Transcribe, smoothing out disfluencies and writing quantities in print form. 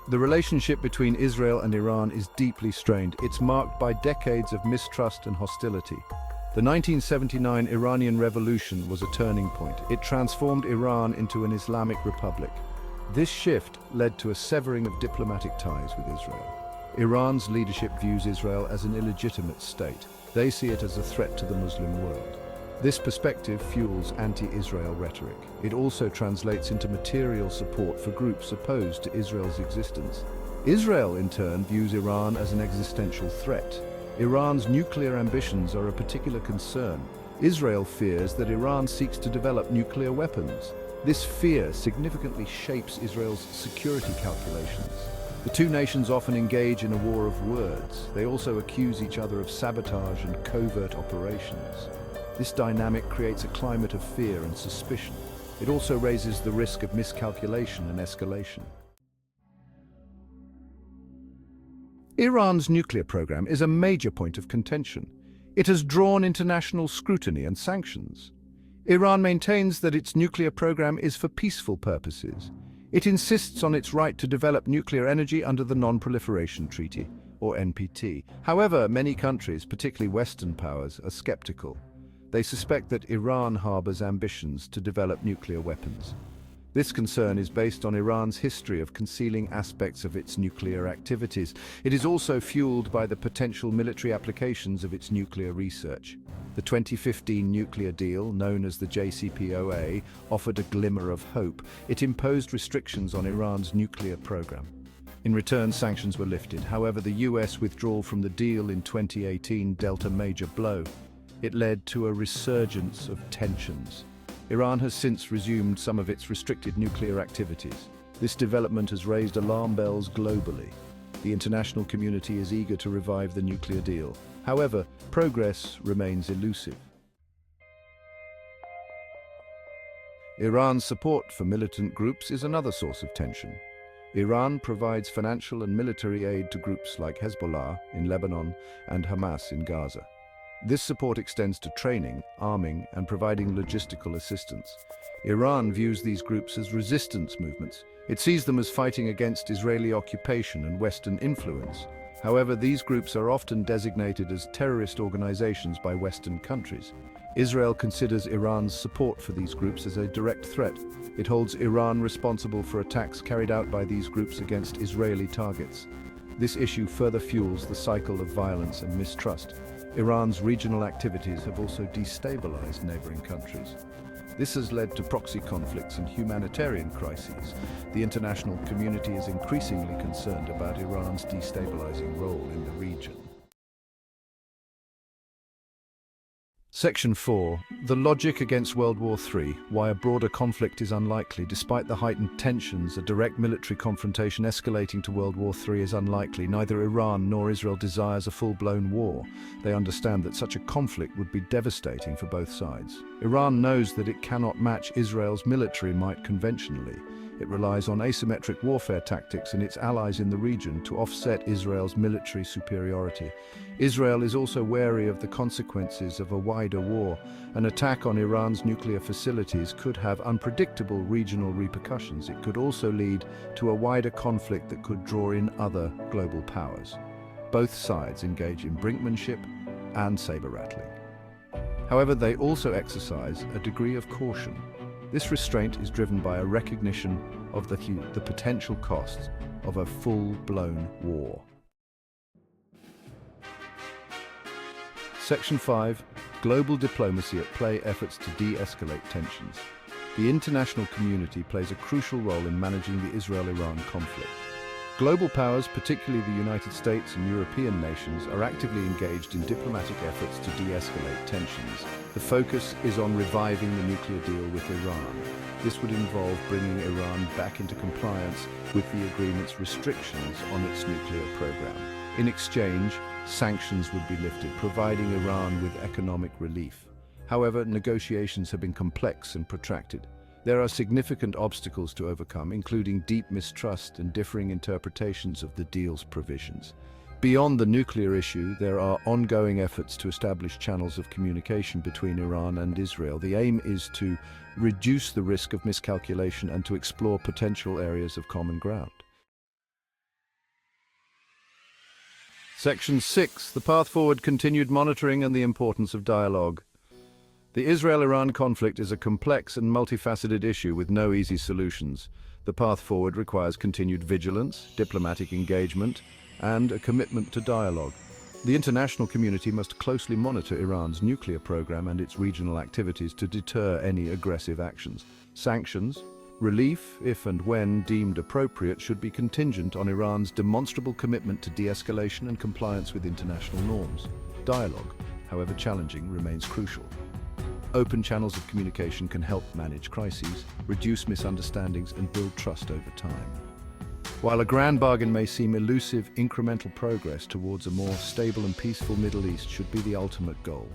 The relationship between Israel and Iran is deeply strained. It's marked by decades of mistrust and hostility. The 1979 Iranian Revolution was a turning point. It transformed Iran into an Islamic republic. This shift led to a severing of diplomatic ties with Israel. Iran's leadership views Israel as an illegitimate state. They see it as a threat to the Muslim world. This perspective fuels anti-Israel rhetoric. It also translates into material support for groups opposed to Israel's existence. Israel, in turn, views Iran as an existential threat. Iran's nuclear ambitions are a particular concern. Israel fears that Iran seeks to develop nuclear weapons. This fear significantly shapes Israel's security calculations. The two nations often engage in a war of words. They also accuse each other of sabotage and covert operations. This dynamic creates a climate of fear and suspicion. It also raises the risk of miscalculation and escalation. Iran's nuclear program is a major point of contention. It has drawn international scrutiny and sanctions. Iran maintains that its nuclear program is for peaceful purposes. It insists on its right to develop nuclear energy under the Non-Proliferation Treaty, or NPT. However, many countries, particularly Western powers, are skeptical. They suspect that Iran harbors ambitions to develop nuclear weapons. This concern is based on Iran's history of concealing aspects of its nuclear activities. It is also fueled by the potential military applications of its nuclear research. The 2015 nuclear deal, known as the JCPOA, offered a glimmer of hope. It imposed restrictions on Iran's nuclear program. In return, sanctions were lifted. However, the US withdrawal from the deal in 2018 dealt a major blow. It led to a resurgence of tensions. Iran has since resumed some of its restricted nuclear activities. This development has raised alarm bells globally. The international community is eager to revive the nuclear deal. However, progress remains elusive. Iran's support for militant groups is another source of tension. Iran provides financial and military aid to groups like Hezbollah in Lebanon and Hamas in Gaza. This support extends to training, arming, and providing logistical assistance. Iran views these groups as resistance movements. It sees them as fighting against Israeli occupation and Western influence. However, these groups are often designated as terrorist organizations by Western countries. Israel considers Iran's support for these groups as a direct threat. It holds Iran responsible for attacks carried out by these groups against Israeli targets. This issue further fuels the cycle of violence and mistrust. Iran's regional activities have also destabilized neighboring countries. This has led to proxy conflicts and humanitarian crises. The international community is increasingly concerned about Iran's destabilizing role in the region. Section 4. The logic against World War III. Why a broader conflict is unlikely. Despite the heightened tensions, a direct military confrontation escalating to World War III is unlikely. Neither Iran nor Israel desires a full-blown war. They understand that such a conflict would be devastating for both sides. Iran knows that it cannot match Israel's military might conventionally. It relies on asymmetric warfare tactics and its allies in the region to offset Israel's military superiority. Israel is also wary of the consequences of a wider war. An attack on Iran's nuclear facilities could have unpredictable regional repercussions. It could also lead to a wider conflict that could draw in other global powers. Both sides engage in brinkmanship and saber-rattling. However, they also exercise a degree of caution. This restraint is driven by a recognition of the potential costs of a full-blown war. Section 5. Global diplomacy at play. Efforts to de-escalate tensions. The international community plays a crucial role in managing the Israel-Iran conflict. Global powers, particularly the United States and European nations, are actively engaged in diplomatic efforts to de-escalate tensions. The focus is on reviving the nuclear deal with Iran. This would involve bringing Iran back into compliance with the agreement's restrictions on its nuclear program. In exchange, sanctions would be lifted, providing Iran with economic relief. However, negotiations have been complex and protracted. There are significant obstacles to overcome, including deep mistrust and differing interpretations of the deal's provisions. Beyond the nuclear issue, there are ongoing efforts to establish channels of communication between Iran and Israel. The aim is to reduce the risk of miscalculation and to explore potential areas of common ground. Section 6. The path forward, continued monitoring and the importance of dialogue. The Israel-Iran conflict is a complex and multifaceted issue with no easy solutions. The path forward requires continued vigilance, diplomatic engagement, and a commitment to dialogue. The international community must closely monitor Iran's nuclear program and its regional activities to deter any aggressive actions. Sanctions, relief, if and when deemed appropriate, should be contingent on Iran's demonstrable commitment to de-escalation and compliance with international norms. Dialogue, however challenging, remains crucial. Open channels of communication can help manage crises, reduce misunderstandings, and build trust over time. While a grand bargain may seem elusive, incremental progress towards a more stable and peaceful Middle East should be the ultimate goal.